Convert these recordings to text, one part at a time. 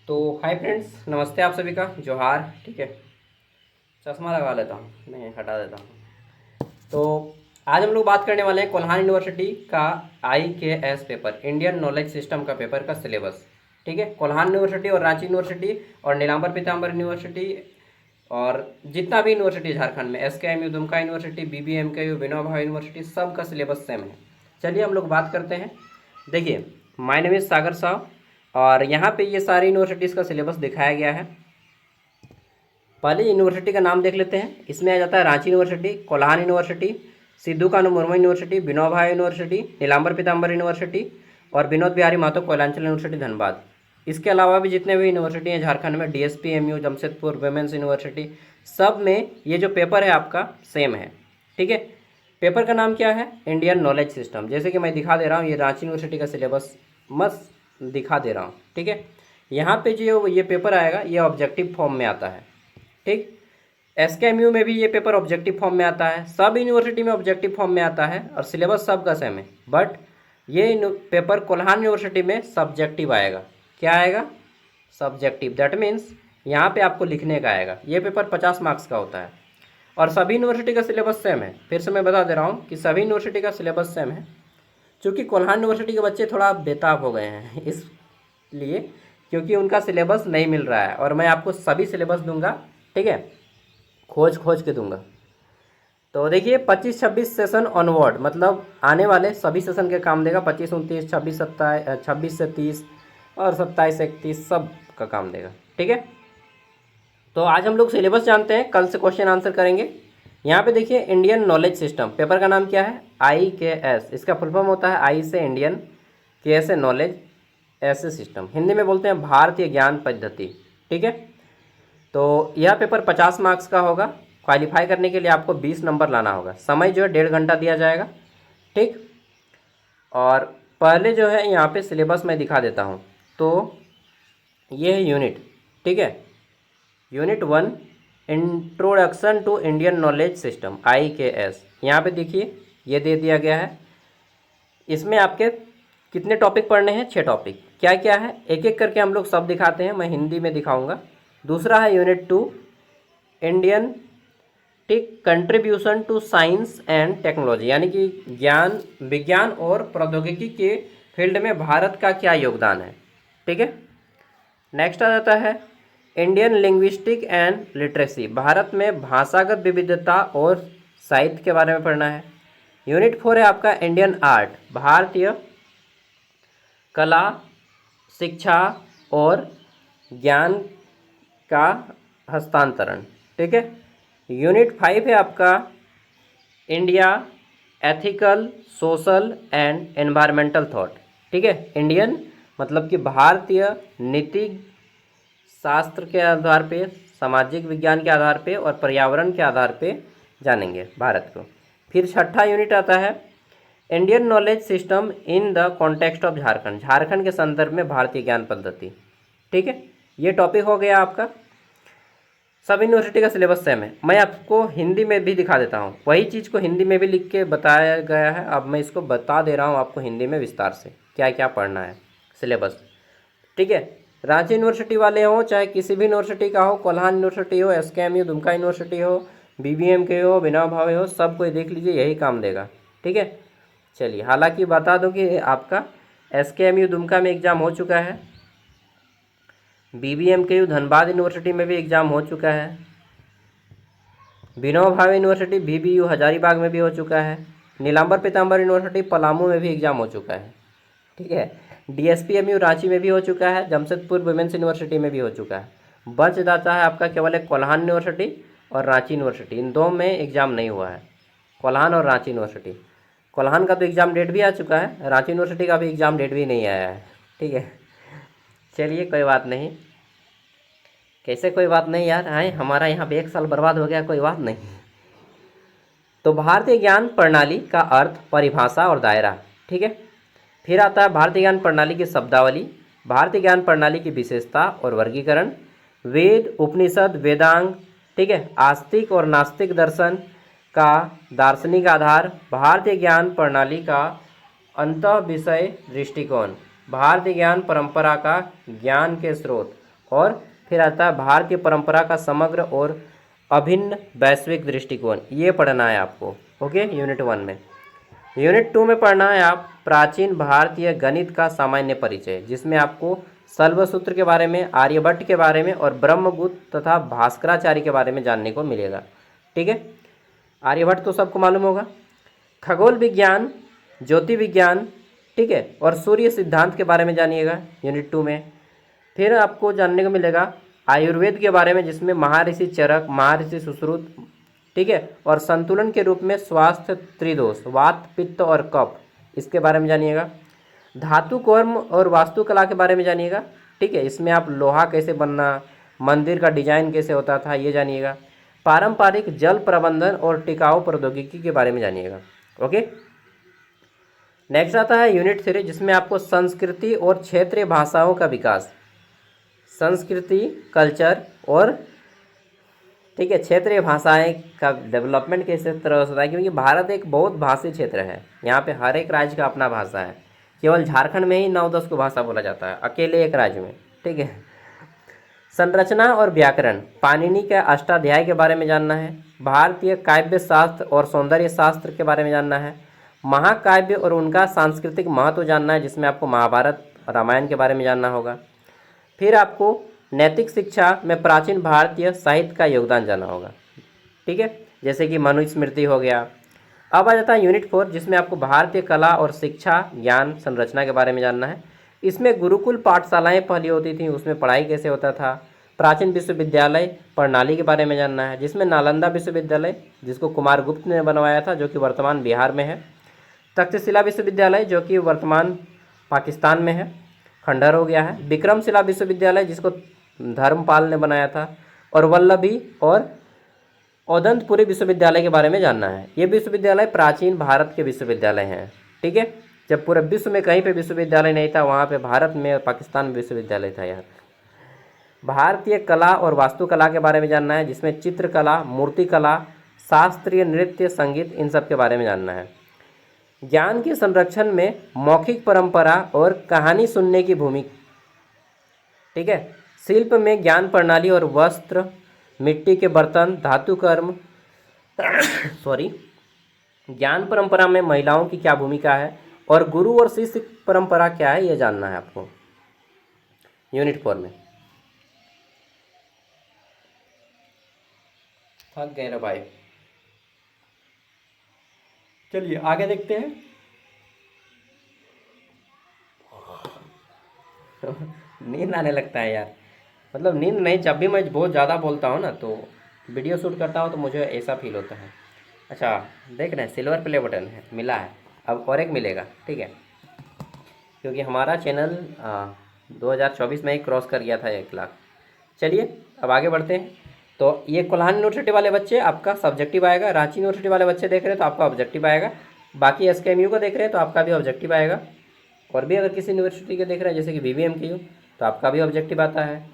तो hi friends, नमस्ते आप सभी का जोहार। ठीक है, चश्मा लगा लेता हूँ, नहीं हटा देता हूँ। तो आज हम लोग बात करने वाले हैं कोल्हान यूनिवर्सिटी का IKS paper, Indian knowledge system का पेपर का सिलेबस। ठीक है, कोल्हान यूनिवर्सिटी और रांची यूनिवर्सिटी और नीलांबर पीताम्बर यूनिवर्सिटी और जितना भी यूनिवर्सिटी झारखंड में, SKMU, Dumka university, BBMKU, Vinoba Bhave university, सब का सिलेबस सेम है। चलिए हम लोग बात करते हैं। देखिए, माय नेम इज़ सागर साहब और यहाँ पे ये सारी यूनिवर्सिटीज़ का सिलेबस दिखाया गया है। पहले यूनिवर्सिटी का नाम देख लेते हैं। इसमें आ जाता है रांची यूनिवर्सिटी, कोल्हान यूनिवर्सिटी, सिद्धू कानू मुर्मू यूनिवर्सिटी, विनोबा भावे यूनिवर्सिटी, नीलांबर पीताम्बर यूनिवर्सिटी और विनोद बिहारी महतो कोयलांचल यूनिवर्सिटी धनबाद। इसके अलावा भी जितने भी यूनिवर्सिटी हैं झारखंड में, DSP, MU, Jamshedpur women's university, सब में ये जो पेपर है आपका सेम है। ठीक है, पेपर का नाम क्या है? Indian knowledge system. जैसे कि मैं दिखा दे रहा हूँ, ये रांची यूनिवर्सिटी का सिलेबस मस्त दिखा दे रहा हूँ। ठीक है, यहाँ पे जो ये पेपर आएगा ये ऑब्जेक्टिव फॉर्म में आता है। ठीक, SKMU में भी ये पेपर ऑब्जेक्टिव फॉर्म में आता है, सब यूनिवर्सिटी में ऑब्जेक्टिव फॉर्म में आता है और सिलेबस सबका सेम है। बट ये पेपर कोल्हान यूनिवर्सिटी में सब्जेक्टिव आएगा। क्या आएगा? सब्जेक्टिव। दैट मीन्स यहाँ पे आपको लिखने का आएगा। ये पेपर 50 मार्क्स का होता है और सभी यूनिवर्सिटी का सिलेबस सेम है। फिर से मैं बता दे रहा हूँ कि सभी यूनिवर्सिटी का सिलेबस सेम है। चूँकि कोल्हान यूनिवर्सिटी के बच्चे थोड़ा बेताब हो गए हैं इसलिए, क्योंकि उनका सिलेबस नहीं मिल रहा है और मैं आपको सभी सिलेबस दूंगा। ठीक है, खोज खोज के दूंगा। तो देखिए, 25-26 सेशन ऑनवर्ड, मतलब आने वाले सभी सेशन के काम देगा। 25-29, 26-27, 26 से 30 और 27 से 31 सब का काम देगा। ठीक है, तो आज हम लोग सिलेबस जानते हैं, कल से क्वेश्चन आंसर करेंगे। यहाँ पे देखिए, इंडियन नॉलेज सिस्टम, पेपर का नाम क्या है? IKS। इसका फुल फॉर्म होता है I से इंडियन, K से नॉलेज, S से सिस्टम। हिंदी में बोलते हैं भारतीय ज्ञान पद्धति। ठीक है, तो यह पेपर 50 मार्क्स का होगा। क्वालिफाई करने के लिए आपको 20 नंबर लाना होगा। समय जो है 1.5 घंटा दिया जाएगा। ठीक, और पहले जो है यहाँ पे सिलेबस मैं दिखा देता हूँ। तो ये है यूनिट। ठीक है, unit 1, introduction to Indian knowledge system, IKS। यहाँ पे देखिए, ये दे दिया गया है। इसमें आपके कितने टॉपिक पढ़ने हैं? 6 टॉपिक। क्या क्या है एक एक करके हम लोग सब दिखाते हैं, मैं हिंदी में दिखाऊंगा। दूसरा है unit 2, Indian contribution to science and technology, यानी कि ज्ञान, विज्ञान और प्रौद्योगिकी के फील्ड में भारत का क्या योगदान है। ठीक है, नेक्स्ट आ जाता है Indian linguistic and literacy, Bharat में भाषागत विविधता और साहित्य के बारे में पढ़ना है। यूनिट 4 है आपका इंडियन आर्ट, भारतीय कला, शिक्षा और ज्ञान का हस्तांतरण। ठीक है, यूनिट 5 है आपका India ethical, social and environmental thought. ठीक है, इंडियन मतलब कि भारतीय नीति शास्त्र के आधार पे, सामाजिक विज्ञान के आधार पे और पर्यावरण के आधार पे जानेंगे भारत को। फिर छठा यूनिट आता है Indian knowledge system in the context of Jharkhand, Jharkhand के संदर्भ में भारतीय ज्ञान पद्धति। ठीक है, ये टॉपिक हो गया आपका। सब यूनिवर्सिटी का सिलेबस सेम है। मैं आपको हिंदी में भी दिखा देता हूँ, वही चीज़ को हिंदी में भी लिख के बताया गया है। अब मैं इसको बता दे रहा हूँ आपको हिंदी में विस्तार से क्या क्या पढ़ना है सिलेबस। ठीक है, रांची यूनिवर्सिटी वाले हो चाहे किसी भी यूनिवर्सिटी का हो, कोल्हान यूनिवर्सिटी हो, SKMU, दुमका यूनिवर्सिटी हो, BBMK हो, विनोबा भावे हो, सब कोई देख लीजिए, यही काम देगा। ठीक है, चलिए, हालांकि बता दो कि आपका SKMU दुमका में एग्ज़ाम हो चुका है, BBMKU धनबाद यूनिवर्सिटी में भी एग्ज़ाम हो चुका है, विनोबा भावे यूनिवर्सिटी VBU हजारीबाग में भी हो चुका है, नीलांबर पीताम्बर यूनिवर्सिटी पलामू में भी एग्ज़ाम हो चुका है। ठीक है, DSP-MU रांची में भी हो चुका है, जमशेदपुर वुमेंस यूनिवर्सिटी में भी हो चुका है। बच जाता है आपका केवल एक कोल्हान यूनिवर्सिटी और रांची यूनिवर्सिटी, इन दो में एग्ज़ाम नहीं हुआ है, कोल्हान और रांची यूनिवर्सिटी। कोल्हान का तो एग्ज़ाम डेट भी आ चुका है, रांची यूनिवर्सिटी का भी एग्ज़ाम डेट भी नहीं आया है। ठीक है, चलिए कोई बात नहीं। कैसे कोई बात नहीं यार, आए हमारा यहाँ पे 1 साल बर्बाद हो गया, कोई बात नहीं। तो भारतीय ज्ञान प्रणाली का अर्थ, परिभाषा और दायरा। ठीक है, फिर आता है भारतीय ज्ञान प्रणाली की शब्दावली, भारतीय ज्ञान प्रणाली की विशेषता और वर्गीकरण, वेद, उपनिषद, वेदांग। ठीक है, आस्तिक और नास्तिक दर्शन का दार्शनिक आधार, भारतीय ज्ञान प्रणाली का अंतः विषय दृष्टिकोण, भारतीय ज्ञान परंपरा का ज्ञान के स्रोत, और फिर आता है भारतीय परंपरा का समग्र और अभिन्न वैश्विक दृष्टिकोण, ये पढ़ना है आपको। ओके, यूनिट 1 में। यूनिट 2 में पढ़ना है आप प्राचीन भारतीय गणित का सामान्य परिचय, जिसमें आपको शल्वसूत्र के बारे में, आर्यभट्ट के बारे में और ब्रह्मगुप्त तथा भास्कराचार्य के बारे में जानने को मिलेगा। ठीक है, आर्यभट्ट तो सबको मालूम होगा। खगोल विज्ञान, ज्योति विज्ञान, ठीक है, और सूर्य सिद्धांत के बारे में जानिएगा यूनिट 2 में। फिर आपको जानने को मिलेगा आयुर्वेद के बारे में, जिसमें महर्षि चरक, महर्षि सुश्रुत, ठीक है, और संतुलन के रूप में स्वास्थ्य त्रिदोष, वात, पित्त और कफ, इसके बारे में जानिएगा। धातु कर्म और वास्तुकला के बारे में जानिएगा। ठीक है, इसमें आप लोहा कैसे बनना, मंदिर का डिजाइन कैसे होता था, ये जानिएगा। पारंपरिक जल प्रबंधन और टिकाऊ प्रौद्योगिकी के बारे में जानिएगा। ओके, नेक्स्ट आता है यूनिट 3, जिसमें आपको संस्कृति और क्षेत्रीय भाषाओं का विकास, संस्कृति, कल्चर और, ठीक है, क्षेत्रीय भाषाएं का डेवलपमेंट कैसे तरह से होता है, क्योंकि भारत एक बहुत भाषी क्षेत्र है। यहाँ पे हर एक राज्य का अपना भाषा है। केवल झारखंड में ही 9-10 को भाषा बोला जाता है, अकेले एक राज्य में। ठीक है, संरचना और व्याकरण, पाणिनि के अष्टाध्याय के बारे में जानना है। भारतीय काव्य शास्त्र और सौंदर्य शास्त्र के बारे में जानना है। महाकाव्य और उनका सांस्कृतिक महत्व जानना है, जिसमें आपको महाभारत, रामायण के बारे में जानना होगा। फिर आपको नैतिक शिक्षा में प्राचीन भारतीय साहित्य का योगदान जानना होगा। ठीक है, जैसे कि मनुस्मृति हो गया। अब आ जाता है यूनिट 4, जिसमें आपको भारतीय कला और शिक्षा ज्ञान संरचना के बारे में जानना है। इसमें गुरुकुल पाठशालाएं पहली होती थी, उसमें पढ़ाई कैसे होता था। प्राचीन विश्वविद्यालय प्रणाली के बारे में जानना है, जिसमें नालंदा विश्वविद्यालय, जिसको कुमारगुप्त ने बनवाया था, जो कि वर्तमान बिहार में है। तक्षशिला विश्वविद्यालय, जो कि वर्तमान पाकिस्तान में है, खंडहर हो गया है। विक्रमशिला विश्वविद्यालय, जिसको धर्मपाल ने बनाया था। और वल्लभी और औदंतपुरी विश्वविद्यालय के बारे में जानना है। ये विश्वविद्यालय प्राचीन भारत के विश्वविद्यालय हैं। ठीक है, जब पूरे विश्व में कहीं पे विश्वविद्यालय नहीं था, वहाँ पे भारत में और पाकिस्तान में विश्वविद्यालय था यार। भारतीय कला और वास्तुकला के बारे में जानना है, जिसमें चित्रकला, मूर्तिकला, शास्त्रीय नृत्य, संगीत, इन सब के बारे में जानना है। ज्ञान के संरक्षण में मौखिक परंपरा और कहानी सुनने की भूमिका। ठीक है, शिल्प में ज्ञान प्रणाली और वस्त्र, मिट्टी के बर्तन, धातु कर्म ज्ञान परंपरा में महिलाओं की क्या भूमिका है, और गुरु और शिष्य परंपरा क्या है, ये जानना है आपको यूनिट 4 में। थक गए रे भाई, चलिए आगे देखते हैं। नींद आने लगता है यार, मतलब नींद नहीं, जब भी मैं बहुत ज़्यादा बोलता हूँ ना, तो वीडियो शूट करता हूँ, तो मुझे ऐसा फील होता है। अच्छा, देख रहे हैं सिल्वर प्ले बटन है, मिला है, अब और एक मिलेगा। ठीक है, क्योंकि हमारा चैनल 2024 में ही क्रॉस कर गया था 1 लाख। चलिए अब आगे बढ़ते हैं। तो ये कोल्हान यूनिवर्सिटी वाले बच्चे आपका सब्जेक्टिव आएगा, रांची यूनिवर्सिटी वाले बच्चे देख रहे हैं तो आपका ऑब्जेक्टिव आएगा, बाकी SKMU को देख रहे हैं तो आपका भी ऑब्जेक्टिव आएगा। और भी अगर किसी यूनिवर्सिटी के देख रहे हैं, जैसे कि VVMKU, तो आपका भी ऑब्जेक्टिव आता है।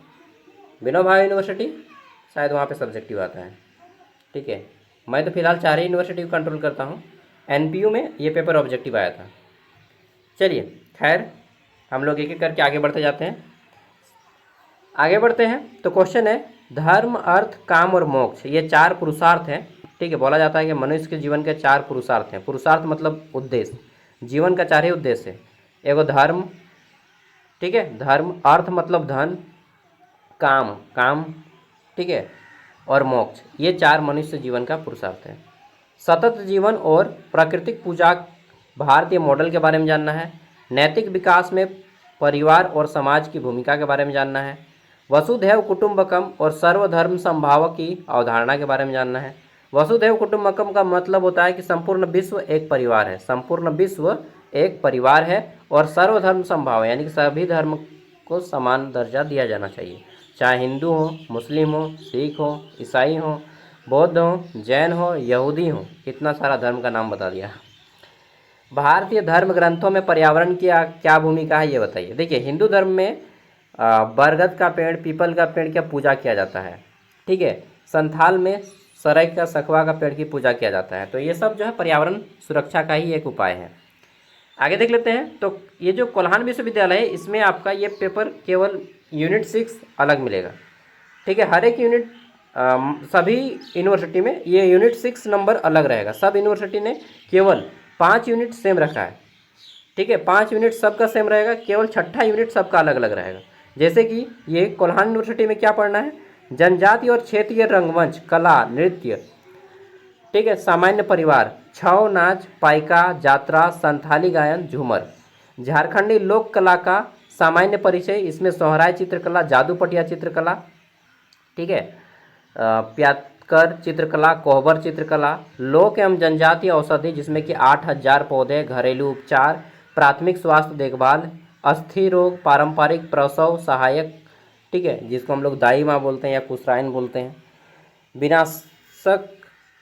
विनोबा भावे यूनिवर्सिटी, शायद वहाँ पे सब्जेक्टिव आता है। ठीक है, मैं तो फिलहाल 4 ही यूनिवर्सिटी को कंट्रोल करता हूँ। NPU में ये पेपर ऑब्जेक्टिव आया था। चलिए खैर, हम लोग एक एक करके आगे बढ़ते जाते हैं। आगे बढ़ते हैं तो क्वेश्चन है, धर्म, अर्थ, काम और मोक्ष, ये 4 पुरुषार्थ हैं। ठीक है, बोला जाता है कि मनुष्य के जीवन के 4 पुरुषार्थ हैं। पुरुषार्थ मतलब उद्देश्य, जीवन का 4 ही उद्देश्य है। एगो धर्म, ठीक है, धर्म, अर्थ मतलब धन, काम, ठीक है, और मोक्ष, ये 4 मनुष्य जीवन का पुरुषार्थ है। सतत जीवन और प्राकृतिक पूजा, भारतीय मॉडल के बारे में जानना है। नैतिक विकास में परिवार और समाज की भूमिका के बारे में जानना है। वसुधैव कुटुंबकम और सर्वधर्म समभाव की अवधारणा के बारे में जानना है। वसुधैव कुटुंबकम का मतलब होता है कि संपूर्ण विश्व एक परिवार है, संपूर्ण विश्व एक परिवार है। और सर्वधर्म समभाव यानी कि सभी धर्म को समान दर्जा दिया जाना चाहिए, चाहे हिंदू हो, मुस्लिम हो, सिख हो, ईसाई हो, बौद्ध हो, जैन हो, यहूदी हो, कितना सारा धर्म का नाम बता दिया। भारतीय धर्म ग्रंथों में पर्यावरण की क्या भूमिका है, ये बताइए। देखिए, हिंदू धर्म में बरगद का पेड़, पीपल का पेड़ क्या पूजा किया जाता है। ठीक है, संथाल में सराय का, सखवा का पेड़ की पूजा किया जाता है। तो ये सब जो है पर्यावरण सुरक्षा का ही एक उपाय है। आगे देख लेते हैं। तो ये जो कोल्हान विश्वविद्यालय है इसमें आपका ये पेपर केवल यूनिट 6 अलग मिलेगा, ठीक है। हर एक यूनिट सभी यूनिवर्सिटी में ये यूनिट 6 नंबर अलग रहेगा। सब यूनिवर्सिटी ने केवल 5 यूनिट सेम रखा है, ठीक है। 5 यूनिट सबका सेम रहेगा, केवल छठा यूनिट सबका अलग अलग रहेगा। जैसे कि ये कोल्हान यूनिवर्सिटी में क्या पढ़ना है, जनजाति और क्षेत्रीय रंगमंच, कला, नृत्य, ठीक है, सामान्य परिवार, छऊ नाच, पाइका, जात्रा, संथाली गायन, झूमर। झारखंडी लोक कला का सामान्य परिचय, इसमें सोहराय चित्रकला, जादू पटिया चित्रकला, ठीक है, प्यातकर चित्रकला, कोहबर चित्रकला, लोक एवं जनजातीय औषधि जिसमें कि 8000 पौधे, घरेलू उपचार, प्राथमिक स्वास्थ्य देखभाल, अस्थि रोग, पारंपरिक प्रसव सहायक, ठीक है, जिसको हम लोग दाई माँ बोलते हैं या कुसराइन बोलते हैं, विनाशक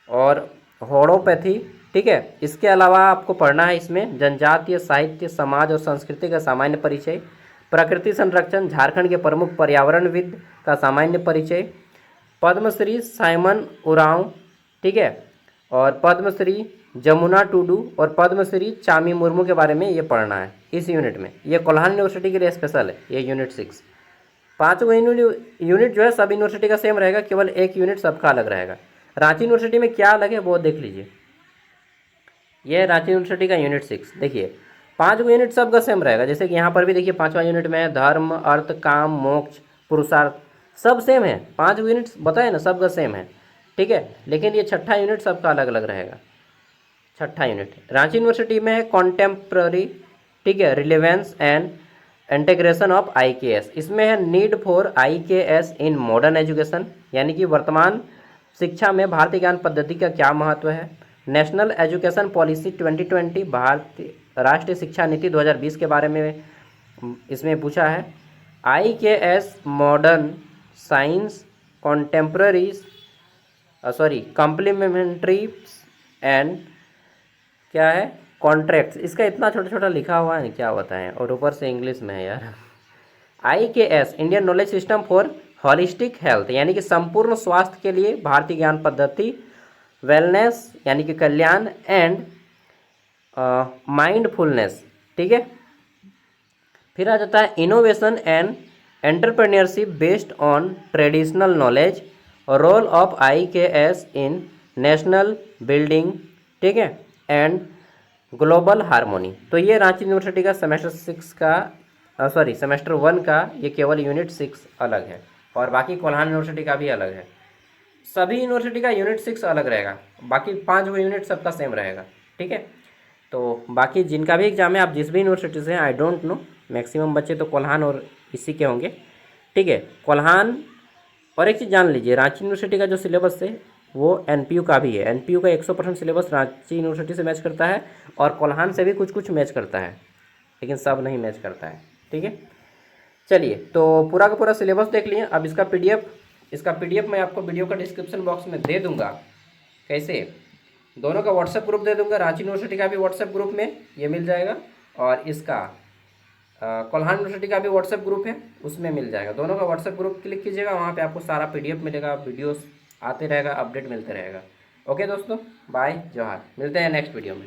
और होम्योपैथी, ठीक है। इसके अलावा आपको पढ़ना है इसमें जनजातीय साहित्य, समाज और संस्कृति का सामान्य परिचय, प्रकृति संरक्षण, झारखंड के प्रमुख पर्यावरणविद का सामान्य परिचय, पद्मश्री साइमन उरांव, ठीक है, और पद्मश्री जमुना टुडू और पद्मश्री चामी मुर्मू के बारे में ये पढ़ना है इस यूनिट में। ये कोल्हान यूनिवर्सिटी के लिए स्पेशल है ये यूनिट 6। 5 यूनिट जो है सब यूनिवर्सिटी का सेम रहेगा, केवल एक यूनिट सबका अलग रहेगा। रांची यूनिवर्सिटी में क्या अलग है वो देख लीजिए। ये रांची यूनिवर्सिटी का यूनिट 6 देखिए, 5 यूनिट सबका सेम रहेगा। जैसे कि यहाँ पर भी देखिए 5वां यूनिट में है धर्म, अर्थ, काम, मोक्ष, पुरुषार्थ, सब सेम है। 5 यूनिट्स बताए ना सबका सेम है, ठीक है। लेकिन ये छठा यूनिट सबका अलग अलग रहेगा। छठा यूनिट रांची यूनिवर्सिटी में है कॉन्टेम्प्ररी, ठीक है, relevance and integration of IKS। इसमें है need for IKS in modern education, यानी कि वर्तमान शिक्षा में भारतीय ज्ञान पद्धति का क्या महत्व है। नेशनल एजुकेशन पॉलिसी 2020, भारतीय राष्ट्रीय शिक्षा नीति 2020 के बारे में इसमें पूछा है। IKS modern science contemporary complementary and क्या है कॉन्ट्रैक्ट्स, इसका इतना छोटा छोटा लिखा हुआ है क्या बताएं, और ऊपर से इंग्लिश में है यार। IKS Indian knowledge system for holistic health, यानी कि संपूर्ण स्वास्थ्य के लिए भारतीय ज्ञान पद्धति, वेलनेस यानी कि कल्याण, एंड माइंडफुलनेस, ठीक है। फिर आ जाता है innovation and entrepreneurship based on traditional knowledge, role of IKS in national building, ठीक है, एंड ग्लोबल हार्मोनी। तो ये रांची यूनिवर्सिटी का सेमेस्टर 1 का ये केवल यूनिट 6 अलग है, और बाकी कोल्हान यूनिवर्सिटी का भी अलग है। सभी यूनिवर्सिटी का यूनिट 6 अलग रहेगा, बाकी 5 यूनिट सबका सेम रहेगा, ठीक है। तो बाकी जिनका भी एग्जाम है, आप जिस भी यूनिवर्सिटी से हैं, आई डोंट नो, मैक्सिमम बच्चे तो कोल्हान और इसी के होंगे, ठीक है, कोल्हान। और एक चीज़ जान लीजिए, रांची यूनिवर्सिटी का जो सिलेबस है वो NPU का भी है। NPU का 100% सिलेबस रांची यूनिवर्सिटी से मैच करता है, और कोल्हान से भी कुछ कुछ मैच करता है, लेकिन सब नहीं मैच करता है, ठीक है। चलिए, तो पूरा का पूरा सिलेबस देख लिए। अब इसका PDF मैं आपको वीडियो का डिस्क्रिप्शन बॉक्स में दे दूंगा। कैसे, दोनों का व्हाट्सएप ग्रुप दे दूंगा, रांची यूनिवर्सिटी का भी व्हाट्सएप ग्रुप में ये मिल जाएगा, और इसका कोल्हान यूनिवर्सिटी का भी व्हाट्सएप ग्रुप है उसमें मिल जाएगा। दोनों का व्हाट्सएप ग्रुप क्लिक कीजिएगा, वहाँ पे आपको सारा PDF मिलेगा, वीडियोस आते रहेगा, अपडेट मिलते रहेगा। ओके दोस्तों, बाय, जोहार, मिलते हैं नेक्स्ट वीडियो में।